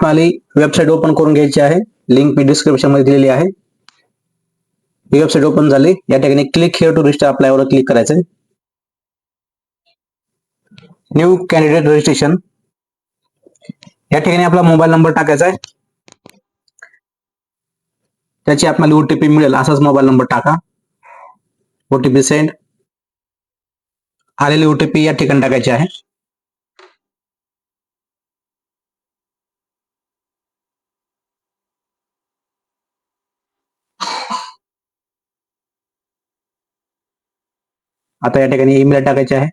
आपल्याला website open करून घ्यायची आहे. लिंक मी डिस्क्रिप्शन मध्ये दिलेली आहे. ही वेबसाईट ओपन झाली. या ठिकाणी click here to register apply वर क्लिक करायचं आहे. न्यू कॅन्डिडेट रजिस्ट्रेशन या ठिकाणी आपला मोबाईल नंबर टाकायचा आहे. त्याची आपल्याला ओटीपी मिळेल असाच मोबाईल नंबर टाका. OTP send. आलेली ओटीपी या ठिकाणी टाकायची आहे. आता या ठिकाणी ईमेल टाकायचे आहे.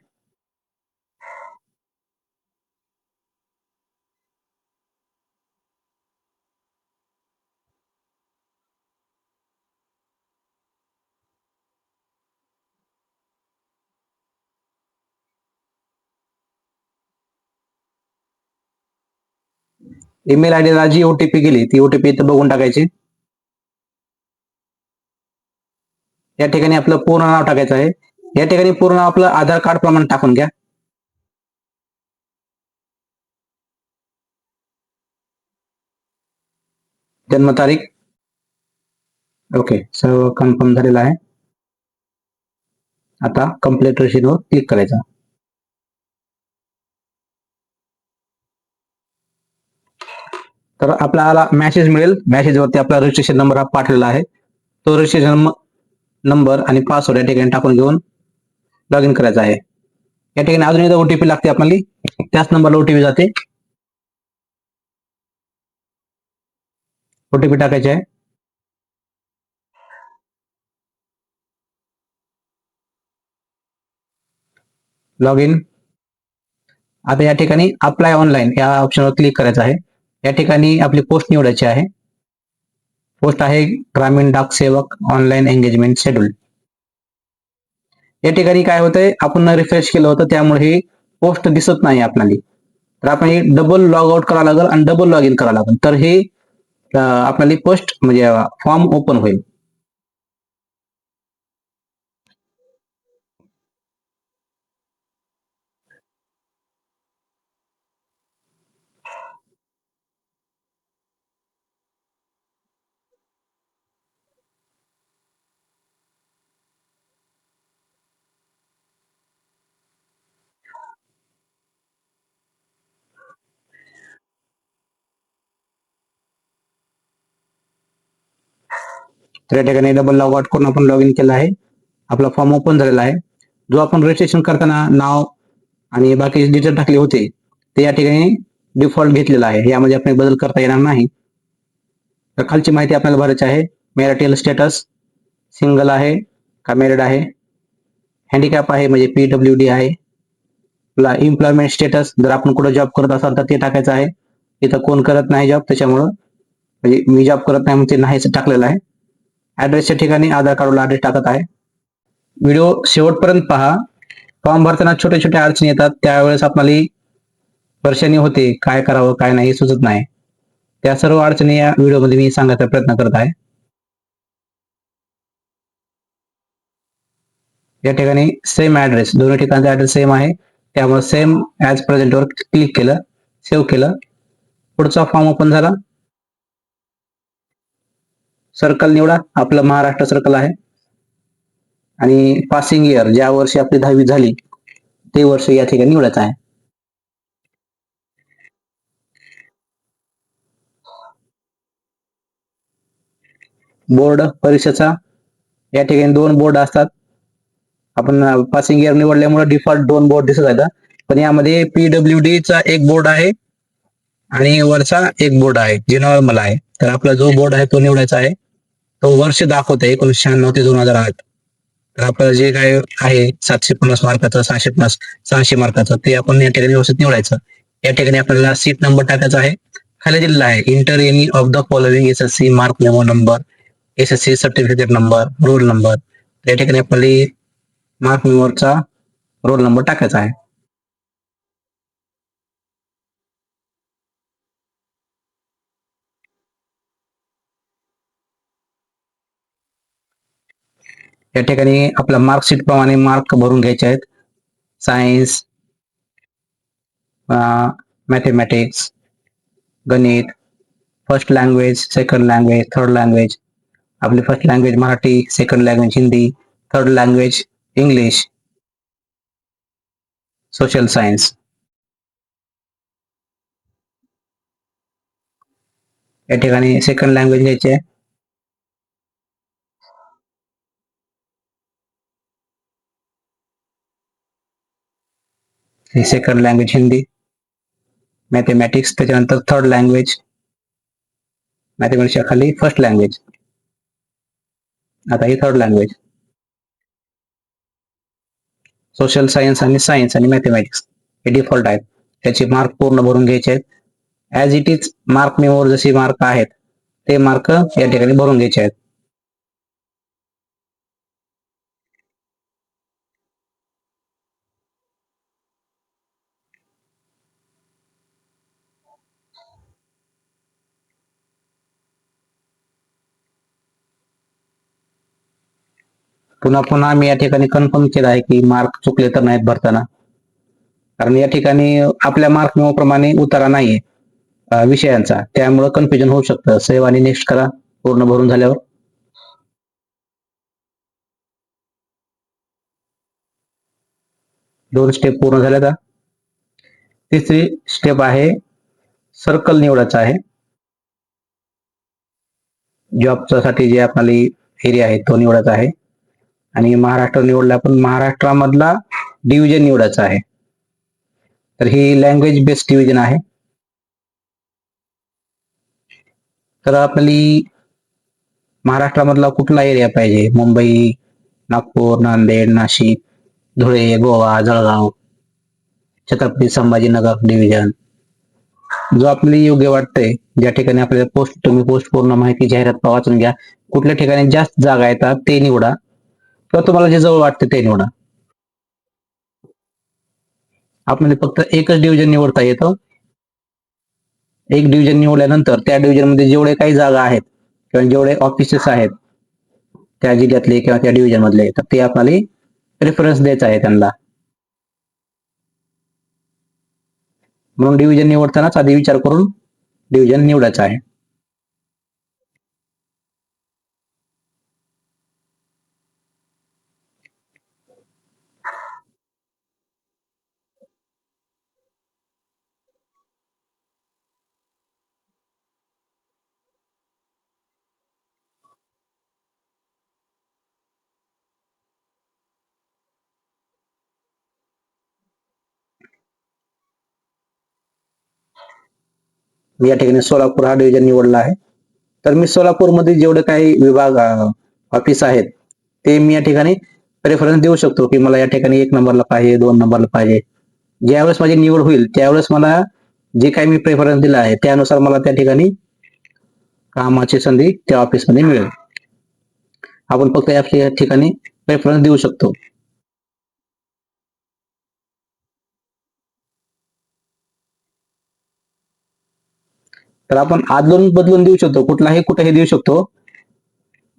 ईमेल आयडीला जी ओटीपी गेली ती ओटीपी इथे बघून टाकायची. या ठिकाणी आपलं पूर्ण नाव टाकायचं आहे. या ठिकाणी पूर्ण आपलं आधार कार्ड प्रमाणे टाकून घ्या. जन्मतारीख ओके, सर्व कन्फर्म झालेलं आहे. आता कंप्लीट रशीदवर क्लिक करायचं. तर आपल्याला मेसेज मिळेल. मेसेजवरती आपला रजिस्ट्रेशन नंबर हा पाठवलेला आहे. तो रजिस्ट्रेशन नंबर आणि पासवर्ड या ठिकाणी टाकून घेऊन लॉग इन करायचं आहे. या ठिकाणी अजून एकदा ओटीपी लागते आपल्याला. त्याच नंबरला ओटीपी जाते. ओटीपी टाकायचे आहे. Log in. आता या ठिकाणी अप्लाय ऑनलाईन या ऑप्शनवर क्लिक करायचं आहे. या ठिकाणी आपली पोस्ट निवडायची आहे. पोस्ट आहे ग्रामीण डाक सेवक ऑनलाईन एंगेजमेंट शेड्यूल. या ठिकाणी काय होतंय, आपण रिफ्रेश केलं होतं त्यामुळे ही पोस्ट दिसत नाही आपल्याला. तर आपण डबल लॉग आउट करावं लागेल आणि डबल लॉग इन करावं लागेल, तर हे आपल्याला पोस्ट म्हणजे फॉर्म ओपन होईल. तर या ठिकाणी डबल लॉग आउट करून आपण लॉग इन केलं आहे. आपला फॉर्म ओपन झालेला आहे. जो आपण रजिस्ट्रेशन करताना नाव आणि बाकी डिटेल टाकले होते ते या ठिकाणी डिफॉल्ट घेतलेला आहे. यामध्ये आपण बदल करता येणार नाही. तर खालची माहिती आपल्याला भरायची आहे. मॅरिटल स्टेटस सिंगल आहे का मॅरिड आहे. हँडिकॅप आहे म्हणजे PWD आहे. एम्प्लॉयमेंट स्टेटस जर आपण कुठे जॉब करत असाल तर ते टाकायचं आहे. इथं कोण करत नाही जॉब, त्याच्यामुळं म्हणजे मी जॉब करत नाही म्हणून ते नाहीच टाकलेलं आहे. ऍड्रेसच्या ठिकाणी आधार कार्डला ऍड्रेस टाकत आहे. व्हिडिओ शेवटपर्यंत पहा. फॉर्म भरताना छोटे छोटे अडचणी येतात, त्यावेळेस आपल्याला परेशानी होते, काय करावं काय नाही सुचत नाही. त्या सर्व अडचणी या व्हिडिओमध्ये मी सांगायचा प्रयत्न करत आहे. या ठिकाणी सेम ऍड्रेस, दोन्ही ठिकाणचा ऍड्रेस सेम आहे, त्यामुळे सेम ऍज प्रेझेंट वर क्लिक केलं, सेव्ह केलं. पुढचा फॉर्म ओपन झाला. सर्कल निवडा, आपलं महाराष्ट्र सर्कल आहे. आणि पासिंग इयर ज्या वर्षी आपली 10वी झाली ते वर्ष या ठिकाणी निवडायचं आहे. बोर्ड परीक्षेचा या ठिकाणी 2 बोर्ड असतात. आपण पासिंग इयर निवडल्यामुळे डिफॉल्ट 2 बोर्ड दिसत आहेत, पण यामध्ये PWD चा एक बोर्ड आहे आणि वरचा एक बोर्ड आहे जे नॉर्मल आहे. तर आपला जो बोर्ड आहे तो निवडायचा आहे. तो वर्ष दाखवते 1996 ते 2008. तर आपल्याला जे काय आहे 750 मार्काचं 600 मार्काचं ते आपण या ठिकाणी व्यवस्थित निवडायचं. या ठिकाणी आपल्याला सीट नंबर टाकायचा आहे. खाली दिलेला आहे inter any of the following SSC mark memo number, SSC certificate number, roll number. या ठिकाणी आपल्याला मार्क मेमोचा रोल नंबर टाकायचा आहे. या ठिकाणी आपल्या मार्कशीट प्रमाणे मार्क भरून घ्यायचे आहेत. सायन्स, मॅथमॅटिक्स, गणित, first language, second language, third language. आपली first language Marathi, second language Hindi, third language English, social science. या ठिकाणी सेकंड लँग्वेज घ्यायची आहे. सेकंड लँग्वेज हिंदी, मॅथमॅटिक्स, त्याच्यानंतर थर्ड लँग्वेज मॅथमॅटिक्सच्या खाली फर्स्ट लँग्वेज. आता ही थर्ड लँग्वेज. सोशल सायन्स आणि सायन्स आणि मॅथमॅटिक्स हे डिफॉल्ट आहेत. त्याचे मार्क पूर्ण भरून घ्यायचे आहेत. ऍज इट इज मार्क मेमोवर जसे मार्क आहेत ते मार्क या ठिकाणी भरून घ्यायचे आहेत. पुन्हा पुन्हा मी या ठिकाणी कन्फर्म केलं आहे की मार्क चुकले तर नाहीत भरताना, कारण या ठिकाणी आपल्या मार्क मेमो प्रमाणे उतारा नाहीये विषयांचा, त्यामुळे कन्फ्युजन होऊ शकतं. सेव्ह आणि नेक्स्ट करा पूर्ण भरून झाल्यावर. दोन स्टेप पूर्ण झाल्या. का तिसरी स्टेप आहे सर्कल निवडायचा आहे. जॉबच्या साठी जे आपल्याला एरिया आहे तो निवडायचा आहे. आणि महाराष्ट्र निवडला, पण महाराष्ट्रामधला डिव्हिजन निवडायचा आहे. तर ही लँग्वेज बेस्ड डिव्हिजन आहे. तर आपली महाराष्ट्रामधला कुठला एरिया पाहिजे? मुंबई, नागपूर, नांदेड, नाशिक, धुळे, गोवा, जळगाव, छत्रपती संभाजीनगर डिव्हिजन, जो आपल्याला योग्य वाटतंय, ज्या ठिकाणी आपल्याला तुम्ही पोस्ट पूर्ण माहिती जाहिरात वाचून घ्या, कुठल्या ठिकाणी जास्त जागा येतात ते निवडा, किंवा तुम्हाला जे जवळ वाटते ते निवडा. आपल्याला फक्त एकच डिव्हिजन निवडता येतं. एक डिव्हिजन निवडल्यानंतर त्या डिव्हिजन मध्ये जेवढे काही जागा आहेत किंवा जेवढे ऑफिसेस आहेत त्या जिल्ह्यातले किंवा त्या डिव्हिजन मधले, तर ते आपल्याला प्रेफरन्स द्यायचा आहे त्यांना. म्हणून डिव्हिजन निवडतानाच आधी विचार करून डिव्हिजन निवडायचा आहे. मी या ठिकाणी सोलापूर हा डिव्हिजन निवडला आहे. तर मी सोलापूरमध्ये जेवढे काही विभाग ऑफिस आहेत ते मी या ठिकाणी प्रेफरन्स देऊ शकतो की मला या ठिकाणी 1 नंबरला पाहिजे, 2 नंबरला पाहिजे. ज्यावेळेस माझी निवड होईल त्यावेळेस मला जे काही मी प्रेफरन्स दिला आहे त्यानुसार मला त्या ठिकाणी कामाची संधी त्या ऑफिसमध्ये मिळेल. आपण फक्त या ठिकाणी प्रेफरन्स देऊ शकतो. तर आपण आदलून बदलून देऊ शकतो, कुठलाही कुठेही देऊ शकतो.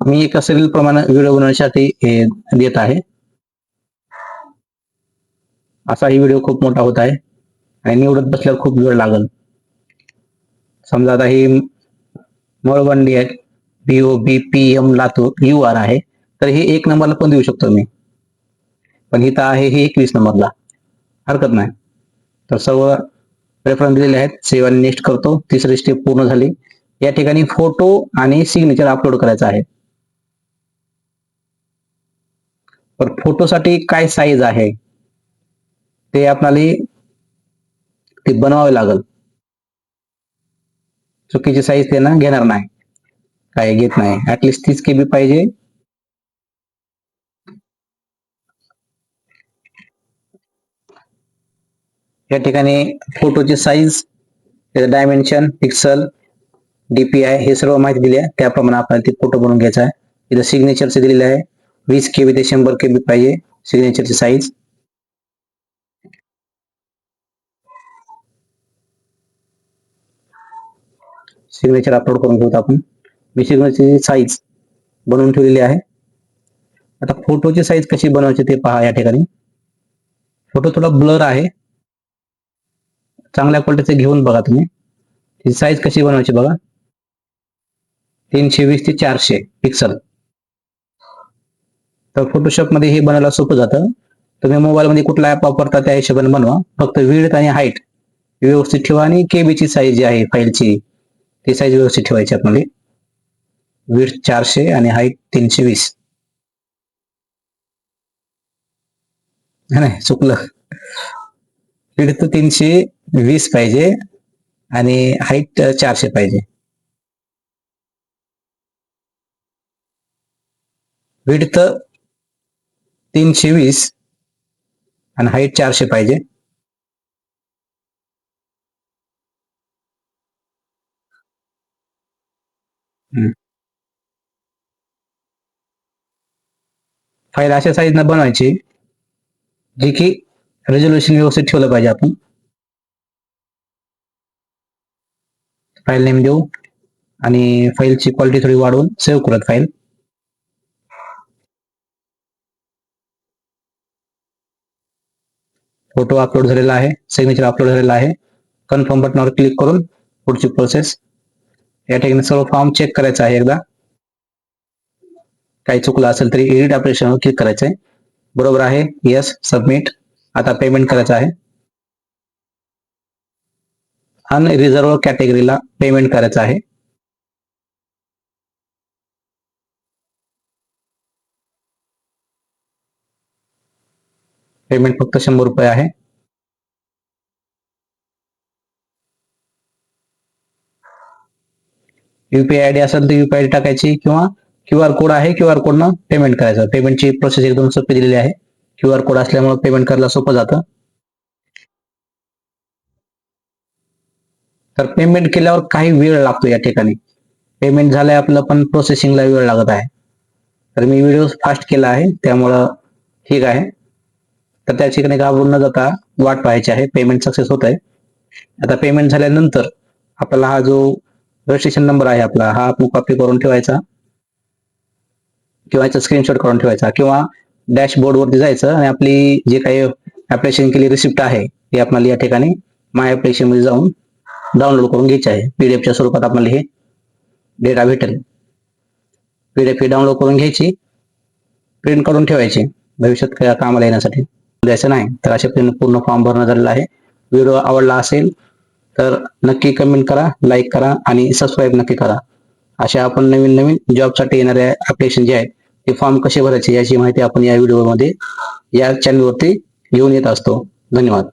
मी एका सिरियल प्रमाणे व्हिडिओ बनवण्यासाठी देत आहे. असा ही व्हिडिओ खूप मोठा होत आहे आणि निवडत बसल्यावर खूप वेळ लागेल. समजा आता ही मळवंडी आहे, BOBPM लातूर UR आहे, तर हे 1 नंबरला पण देऊ शकतो मी, पण इथं आहे हे 21 नंबरला, हरकत नाही. तर सर्व रेफरन्स दिलेले आहेत. सेव्ह आणि नेक्स्ट करतो. तिसरी स्टेप पूर्ण झाली. या ठिकाणी फोटो आणि सिग्नेचर अपलोड करायचा आहे. तर फोटोसाठी काय साईज आहे ते आपल्याला ते बनवावे लागेल. चुकीची साईज ते ना घेणार नाही, काय घेत नाही. ऍटलिस्ट 30 KB पाहिजे. या ठिकाणी फोटोची साईज, डायमेन्शन, पिक्सल, DPI हे सर्व माहिती दिली आहे. त्याप्रमाणे आपल्याला ते फोटो बनवून घ्यायचा आहे. इथं सिग्नेचरचे दिलेले आहे. 20 KB ते 100 KB पाहिजे सिग्नेचरची साईज. सिग्नेचर अपलोड करून घेऊ आपण. मी सिग्नेचरची साईज बनवून ठेवलेली आहे. आता फोटोची साईज कशी बनवायची ते पहा. या ठिकाणी फोटो थोडा ब्लर आहे, चांगल्या क्वालिटीचे घेऊन बघा तुम्ही. ही साईज कशी बनवायची बघा. 320 ते 400 पिक्सल. तर फोटोशॉप मध्ये हे बनायला सोपं जातं. तुम्ही मोबाईल मध्ये कुठला ऍप वापरता त्या हिशोबाने बनवा. फक्त विड्थ आणि हाईट व्यवस्थित ठेवा आणि केबीची साईज जी आहे फाईलची ती साईज व्यवस्थित ठेवायची आपल्याला. विड्थ 400 आणि हाईट 320. नाही चुकलं. विड्थ 320 पाहिजे आणि हाईट 400 पाहिजे. विड्थ 320 आणि हाईट 400 पाहिजे. फाईल अशा साईज न बनवायची जी की रेझोल्युशन व्यवस्थित ठेवलं पाहिजे आपण. फाईल नेम देऊ आणि फाईलची क्वालिटी थोडी वाढवून सेव्ह करत फाईल. फोटो अपलोड झालेला आहे, सिग्नेचर अपलोड झालेला आहे. कन्फर्म बटनावर क्लिक करून पुढची प्रोसेस. या ठिकाणी सर्व फॉर्म चेक करायचा आहे एकदा. काही चुकलं असेल तरी एडिट ऑपरेशनवर क्लिक करायचं आहे. बरोबर आहे, येस, सबमिट. आता पेमेंट करायचं आहे. अनरिझर्व कॅटेगरीला पेमेंट करायचं आहे. पेमेंट फक्त 100 रुपये आहे. युपीआय आयडी असेल तर युपीआय आयडी टाकायची किंवा QR कोड आहे, QR कोडनं पेमेंट करायचं. पेमेंटची प्रोसेस एकदम सोपी दिलेली आहे. QR कोड असल्यामुळे पेमेंट करायला सोपं जातं. तर पेमेंट केल्यावर काही वेळ लागतो या ठिकाणी. पेमेंट झालंय आपलं पण प्रोसेसिंगला वेळ लागत आहे. तर मी व्हिडिओ फास्ट केला आहे त्यामुळं ठीक आहे. तर त्या ठिकाणी घाबरून न जाता वाट पाहायची आहे. पेमेंट सक्सेस होत आहे. आता पेमेंट झाल्यानंतर आपल्याला हा जो रजिस्ट्रेशन नंबर आहे आपला हा आपण कॉपी करून ठेवायचा किंवा याचा स्क्रीनशॉट काढून ठेवायचा किंवा डॅशबोर्ड वरती जायचं आणि आपली जे काही ऍप्लिकेशन केली रिसिप्ट आहे ती आपल्याला या ठिकाणी माय ऍप्लिकेशन मध्ये जाऊन डाउनलोड करून घ्यायची आहे. पीडीएफच्या स्वरूपात आपल्याला हे डेटा भेटेल. पीडीएफ डाउनलोड करून घ्यायची, प्रिंट करून ठेवायची भविष्यात कामाला येण्यासाठी. द्यायचं नाही तर अशा पूर्ण फॉर्म भरणं झालेला आहे. व्हिडिओ आवडला असेल तर नक्की कमेंट करा, लाईक करा आणि सबस्क्राईब नक्की करा. अशा आपण नवीन नवीन जॉबसाठी येणाऱ्या ऍप्लिकेशन जे आहेत ते फॉर्म कसे भरायचे याची माहिती आपण या व्हिडिओमध्ये या चॅनलवरती घेऊन येत असतो. धन्यवाद.